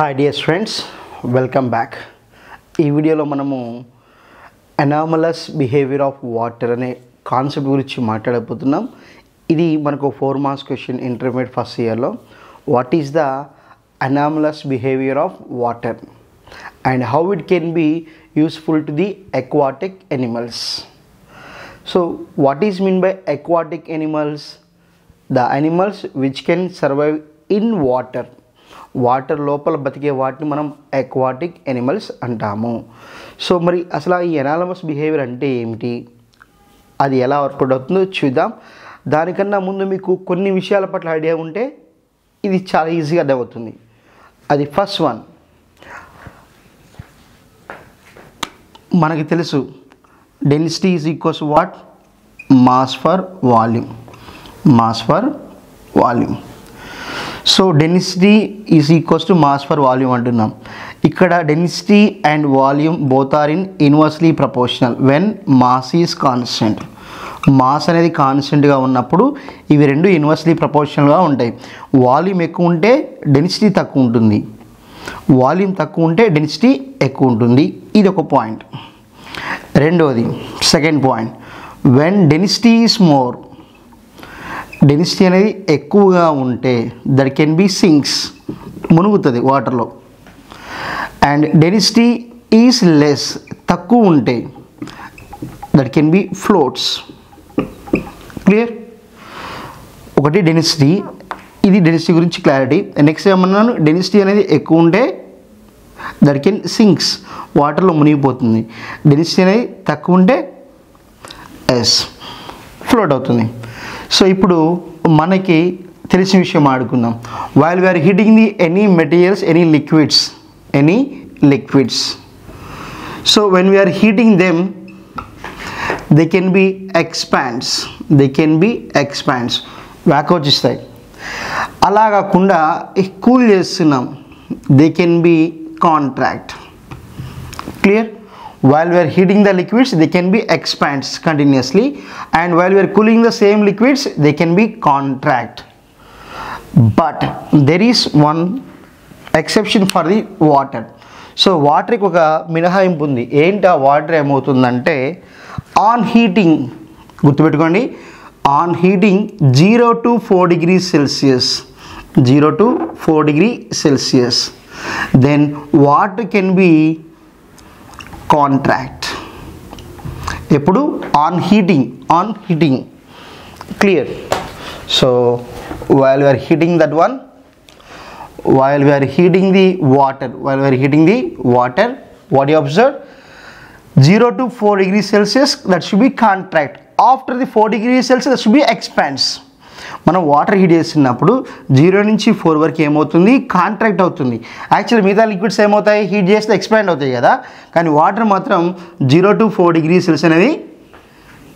Hi dear friends, welcome back. ఈ వీడియోలో మనము అనామలస్ బిహేవియర్ ఆఫ్ వాటర్ అనే కాన్సెప్ట్ గురించి మాట్లాడబోతున్నాం. ఇది మనకు 4 మార్క్స్ క్వశ్చన్ ఇంటర్మీడియట్ ఫస్ట్ ఇయర్లో. What is the anomalous behaviour of water and how it can be useful to the aquatic animals. So what is mean by aquatic animals? The animals which can survive in water. Water లోపల బతికే వాటిని మనం aquatic animals అంటాము. So మరి అసలు ఈ anomalous behaviour అంటే ఏమిటి, అది ఎలా వర్కౌట్ అవుతుందో చూద్దాం. దానికన్నా ముందు మీకు కొన్ని విషయాల పట్ల ఐడియా ఉంటే ఇది చాలా ఈజీగా అర్థమవుతుంది. అది ఫస్ట్ వన్, మనకి తెలుసు density is equals what, mass for volume. Mass for volume. So density is equals to mass for volume అంటున్నాం. ఇక్కడ density and volume both are in inversely proportional when mass is constant. Mass అనేది కాన్స్టెంట్గా ఉన్నప్పుడు ఇవి రెండు inversely ప్రపోర్షనల్గా ఉంటాయి. Volume ఎక్కువ ఉంటే డెన్సిటీ తక్కువ ఉంటుంది, వాల్యూమ్ తక్కువ ఉంటే డెన్సిటీ ఎక్కువ ఉంటుంది. ఇది ఒక పాయింట్. రెండవది, second point, when density is more, density అనేది ఎక్కువగా ఉంటే దట్ కెన్ బి సింక్స్, మునుగుతుంది వాటర్లో. అండ్ డెన్సిటీ ఈజ్ లెస్, తక్కువ ఉంటే that can be floats. Clear? ఒకటి డెన్సిటీ, ఇది డెన్సిటీ గురించి క్లారిటీ. నెక్స్ట్ ఏమన్నాను, డెన్సిటీ అనేది ఎక్కువ ఉంటే దట్ కెన్ సింక్స్, వాటర్లో మునిగిపోతుంది. డెన్సిటీ అనేది తక్కువ ఉంటే ఫ్లోట్ అవుతుంది. సో ఇప్పుడు మనకి తెలిసిన విషయం ఆడుకుందాం. While we are heating the any materials, any liquids, so when we are heating them they can be expands, వ్యాకౌట్స్ ఇస్తాయి. అలా కాకుండా కూల్ చేస్తున్నాం, they can be contract. Clear? While we are heating the liquids, they can be expands continuously, and while we are cooling the same liquids, they can be contract. But there is one exception for the water. So water కి ఒక మినహాయింపు ఉంది. ఏంటి ఆ water ఏమవుతుందంటే, on heating, గుర్తుపెట్టుకోండి, on heating 0 to 4 degrees Celsius, 0 to 4 degrees Celsius, then water can be contract. ఎప్పుడు? On heating. Clear? So while we are heating that one, while we are heating the water, what you observe, 0 to 4 degrees Celsius, that should be contract. After the 4 degrees Celsius, that should be expands. మనం water heat చేస్తున్నప్పుడు 0 నుంచి 4 వరకు ఏమవుతుంది, contract అవుతుంది. Actually మిగతా liquids ఏమవుతాయి, heat చేస్తే expand అవుతాయి కదా, కానీ వాటర్ మాత్రం 0 to 4 degrees Celsius అనేది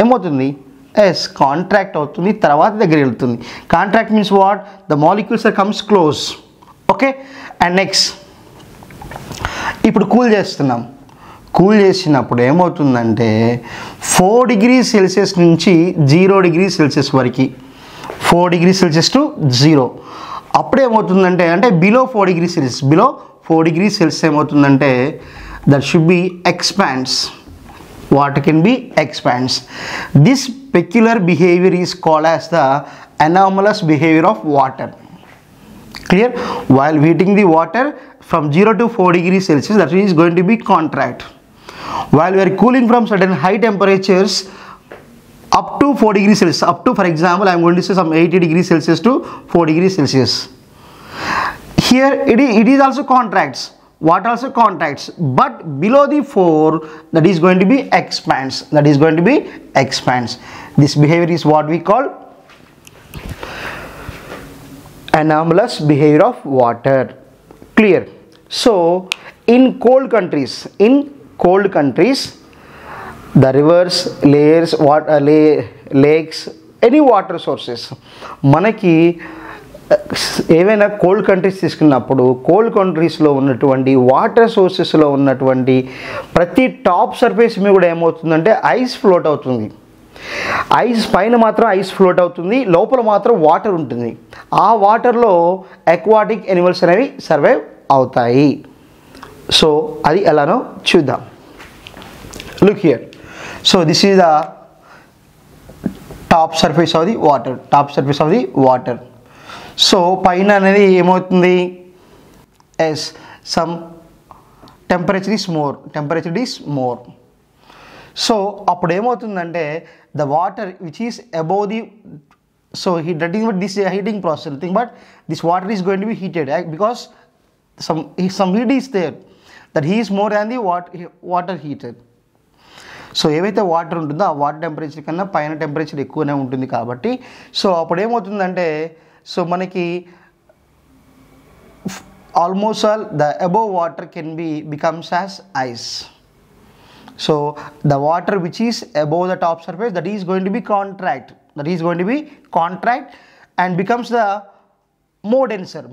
ఏమవుతుంది, కాంట్రాక్ట్ అవుతుంది, తర్వాత దగ్గర వెళ్తుంది. Contract means what, the molecules are comes close. Okay. And next, ఇప్పుడు కూల్ చేస్తున్నాం. కూల్ చేసినప్పుడు ఏమవుతుందంటే 4 degrees Celsius నుంచి 0 degrees Celsius వరకు, 4 degrees Celsius to 0, అప్పుడేమవుతుందంటే, అంటే బిలో 4 degrees Celsius ఏమవుతుందంటే, that should be expands. Water can be expands. This peculiar behaviour is called as the anomalous behaviour of water. Clear? While heating the water from 0 to 4 degrees Celsius, that is going to be contract. While we are cooling from certain high temperatures up to 4 degrees Celsius, up to, for example, I am going to say some 80 degrees Celsius to 4 degrees Celsius. Here it is also contracts, water also contracts, but below the 4, that is going to be expands. This behavior is what we call anomalous behavior of water. Clear? So in cold countries, the rivers, lakes, any water sources, మనకి ఏవైనా cold countries తీసుకున్నప్పుడు cold కంట్రీస్లో ఉన్నటువంటి water సోర్సెస్లో ఉన్నటువంటి ప్రతి top surface మీద కూడా ఏమవుతుందంటే ఐస్ ఫ్లోట్ అవుతుంది. ఐస్ పైన మాత్రం ఐస్ ఫ్లోట్ అవుతుంది, లోపల మాత్రం వాటర్ ఉంటుంది. ఆ వాటర్లో అక్వాటిక్ ఎనిమల్స్ అనేవి సర్వైవ్ అవుతాయి. సో అది ఎలానో చూద్దాం. Look here. So this is the top surface of the water. So పైన అనేది ఏమవుతుంది, as some temperature is more. So అప్పుడు ఏమవుతుందంటే the water which is above the, so that is what this heating process, nothing but this water is going to be heated because some heat is there, that heat is more than the water heated. So ఏవైతే water ఉంటుందో ఆ water temperature కన్నా పైన temperature ఎక్కువనే ఉంటుంది కాబట్టి so అప్పుడు ఏమవుతుందంటే సో మనకి almost all the above water can be becomes as ice. So the water which is above the top surface that is going to be contract and becomes the more denser,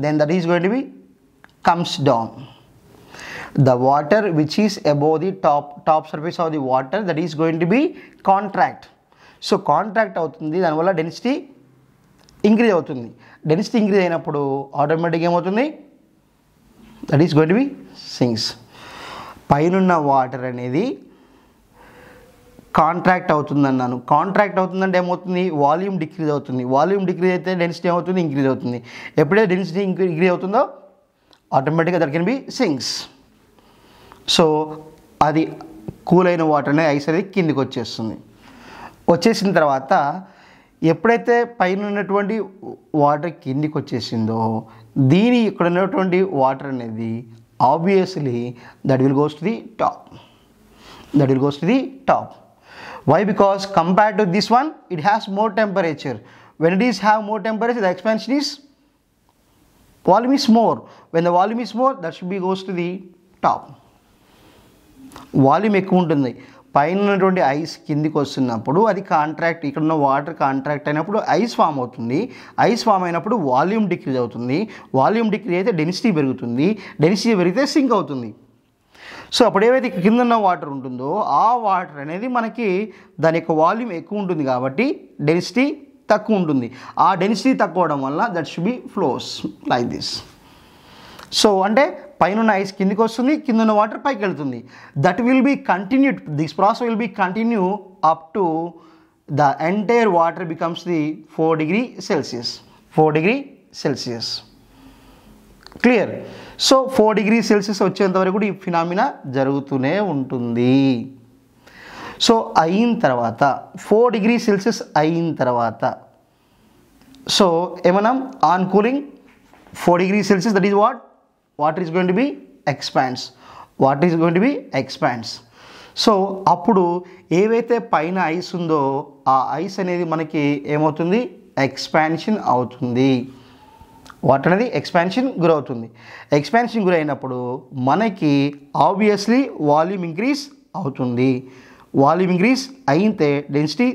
then that is going to be comes down. The water which is above the top surface of the water, that is going to be contract. So contract అవుతుంది, దానివల్ల density increase అవుతుంది. Density increase అయినప్పుడు ఆటోమేటిక్గా ఏమవుతుంది, that is going to B sinks. పైనున్న water అనేది contract అవుతుందన్నాను. Contract అవుతుందంటే ఏమవుతుంది, వాల్యూమ్ డిక్రీజ్ అవుతుంది. వాల్యూమ్ డిక్రీజ్ అయితే డెన్సిటీ ఏమవుతుంది, ఇంక్రీజ్ అవుతుంది. ఎప్పుడైతే డెన్సిటీ ఇంక్రీజ్ అవుతుందో ఆటోమేటిక్గా that can be sinks. So అది కూల్ అయిన వాటర్ అనేది ఐస్ అనేది కిందికి వచ్చేసిన తర్వాత ఎప్పుడైతే పైన ఉన్నటువంటి వాటర్ కిందికి వచ్చేసిందో దీని ఇక్కడ ఉన్నటువంటి వాటర్ అనేది obviously that will goes to the top. Why? Because compared to this one, it has more temperature. When it is have more temperature, the expansion is volume is more. When the volume is more, that should be goes to the top. Volume ఎక్కువ ఉంటుంది. పైన ఉన్నటువంటి ice కిందికి వస్తున్నప్పుడు అది contract, ఇక్కడ ఉన్న water contract అయినప్పుడు ఐస్ ఫామ్ అవుతుంది. ఐస్ ఫామ్ అయినప్పుడు వాల్యూమ్ డిక్రీజ్ అవుతుంది. వాల్యూమ్ డిక్రీజ్ అయితే డెన్సిటీ పెరుగుతుంది. డెన్సిటీ పెరిగితే సింక్ అవుతుంది. సో అప్పుడు ఏవైతే కింద ఉన్న వాటర్ ఉంటుందో ఆ వాటర్ అనేది మనకి దాని యొక్క వాల్యూమ్ ఎక్కువ ఉంటుంది కాబట్టి డెన్సిటీ తక్కువ ఉంటుంది. ఆ డెన్సిటీ తక్కువ అవడం వల్ల that should be flows like this. So అంటే పైన ఐస్ కిందికి వస్తుంది, కింద ఉన్న వాటర్ పైకి వెళ్తుంది. That will be continued, this process will be continue up to the entire water becomes the 4 degrees Celsius. Clear. So 4 degrees Celsius వచ్చేంత వరకు కూడా ఈ ఫినామినా జరుగుతూనే ఉంటుంది. సో అయిన తర్వాత 4 degrees Celsius అయిన తర్వాత సో ఏమన్నాం, on cooling 4 degrees Celsius, that is water is going to be expands. So అప్పుడు ఏవైతే పైన ఐస్ ఉందో ఆ ఐస్ అనేది మనకి ఏమవుతుంది, ఎక్స్పాన్షన్ అవుతుంది. వాటర్ అనేది ఎక్స్పాన్షన్ గురవుతుంది. ఎక్స్పాన్షన్ గురైనప్పుడు మనకి ఆబ్వియస్లీ వాల్యూమ్ ఇంక్రీజ్ అవుతుంది. వాల్యూమ్ ఇంక్రీజ్ అయితే డెన్సిటీ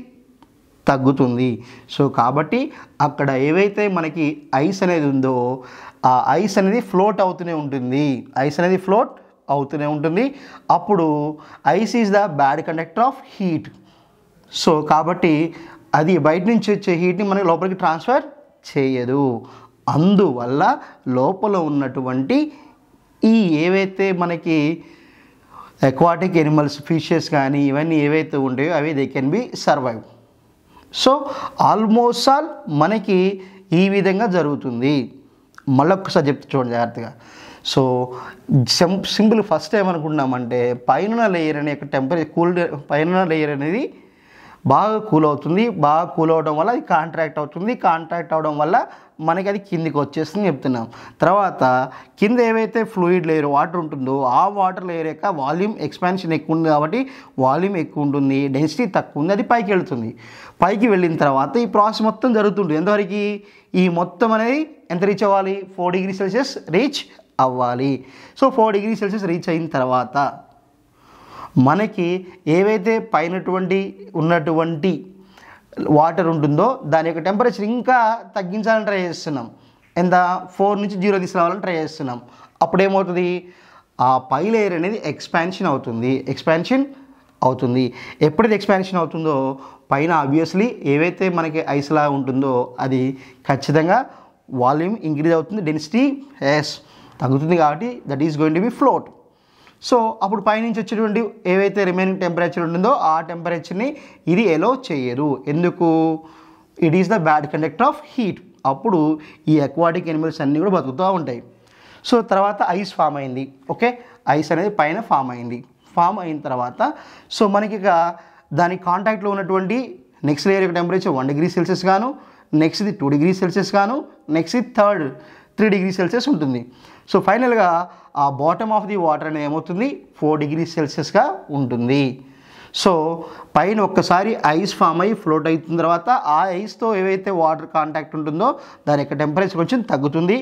తగ్గుతుంది. సో కాబట్టి అక్కడ ఏవైతే మనకి ఐస్ అనేది ఉందో ఆ ఐస్ అనేది ఫ్లోట్ అవుతూనే ఉంటుంది. అప్పుడు ice is the bad conductor of heat. So కాబట్టి అది బయట నుంచి వచ్చే హీట్ని మనకి లోపలికి ట్రాన్స్ఫర్ చేయదు. అందువల్ల లోపల ఉన్నటువంటి ఈ ఏవైతే మనకి అక్వాటిక్ ఎనిమల్స్, ఫిషెస్ కానీ ఇవన్నీ ఏవైతే ఉంటాయో అవి they can B survive. So almost all మనకి ఈ విధంగా జరుగుతుంది. మళ్ళొక్కసారి చెప్తే చూడండి జాగ్రత్తగా. సో సింపుల్ ఫస్ట్ ఏమనుకుంటున్నామంటే పైన లేయర్ అనే పైన లేయర్ అనేది బాగా కూల్ అవుతుంది. బాగా కూల్ అవడం వల్ల అది కాంట్రాక్ట్ అవుతుంది. కాంట్రాక్ట్ అవడం వల్ల మనకి అది కిందికి వచ్చేస్తుంది చెప్తున్నాం. తర్వాత కింద ఏవైతే ఫ్లూయిడ్ లేయర్ వాటర్ ఉంటుందో ఆ వాటర్ లేయర్ యొక్క వాల్యూమ్ ఎక్స్పాన్షన్ ఎక్కువ ఉంది కాబట్టి వాల్యూమ్ ఎక్కువ ఉంటుంది, డెన్సిటీ తక్కువ ఉంది, అది పైకి వెళ్తుంది. పైకి వెళ్ళిన తర్వాత ఈ ప్రాసెస్ మొత్తం జరుగుతుంటుంది. ఎంతవరకు ఈ మొత్తం అనేది ఎంత రీచ్ అవ్వాలి, 4 degrees Celsius రీచ్ అవ్వాలి. సో 4 degrees Celsius రీచ్ అయిన తర్వాత మనకి ఏవైతే ఉన్నటువంటి వాటర్ ఉంటుందో దాని యొక్క టెంపరేచర్ ఇంకా తగ్గించాలని ట్రై చేస్తున్నాం. ఎంత 4 నుంచి 0 తీసుకురావాలని ట్రై చేస్తున్నాం. అప్పుడు ఏమవుతుంది, ఆ పై లేయర్ అనేది ఎక్స్పాన్షన్ అవుతుంది. ఎప్పుడైతే ఎక్స్పాన్షన్ అవుతుందో పైన ఆబ్వియస్లీ ఏవైతే మనకి ఐస్లా ఉంటుందో అది ఖచ్చితంగా వాల్యూమ్ ఇంక్రీజ్ అవుతుంది, డెన్సిటీ ఎస్ తగ్గుతుంది, కాబట్టి that is going to B float. So అప్పుడు పైనుంచి వచ్చేటువంటి ఏవైతే రిమైనింగ్ టెంపరేచర్ ఉంటుందో ఆ టెంపరేచర్ని ఇది ఎలో చేయరు. ఎందుకు? It is the bad conductor of heat. అప్పుడు ఈ అక్వాటిక్ ఎనిమల్స్ అన్నీ కూడా బతుకుతూ ఉంటాయి. సో తర్వాత ఐస్ ఫామ్ అయింది. ఓకే, ఐస్ అనేది పైన ఫామ్ అయింది. ఫామ్ అయిన తర్వాత సో మనకి ఇక దాని కాంటాక్ట్లో ఉన్నటువంటి నెక్స్ట్ లేయర్ యొక్క టెంపరేచర్ 1 డిగ్రీ సెల్సియస్ గాను, నెక్స్ట్ది 2 డిగ్రీ సెల్సియస్ గాను, నెక్స్ట్ థర్డ్ 3 డిగ్రీ సెల్సియస్ ఉంటుంది. సో ఫైనల్గా ఆ బాటమ్ ఆఫ్ ది వాటర్ అనేది ఏమవుతుంది 4 డిగ్రీ సెల్సియస్గా ఉంటుంది. సో పైన ఒక్కసారి ఐస్ ఫామ్ అయ్యి ఫ్లోట్ అవుతున్న తర్వాత ఆ ఐస్తో ఏవైతే వాటర్ కాంటాక్ట్ ఉంటుందో దాని యొక్క టెంపరేచర్ కొంచెం తగ్గుతుంది.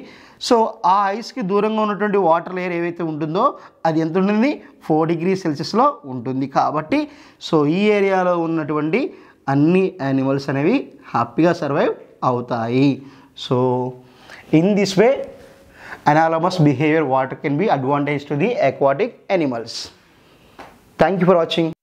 సో ఆ ఐస్కి దూరంగా ఉన్నటువంటి వాటర్ లేయర్ ఏవైతే ఉంటుందో అది ఎంత ఉంటుంది 4 డిగ్రీ సెల్సియస్లో ఉంటుంది. కాబట్టి సో ఈ ఏరియాలో ఉన్నటువంటి అన్ని యానిమల్స్ అనేవి హ్యాపీగా సర్వైవ్ అవుతాయి. So in this way analogous behavior water can be advantage to the aquatic animals. Thank you for watching.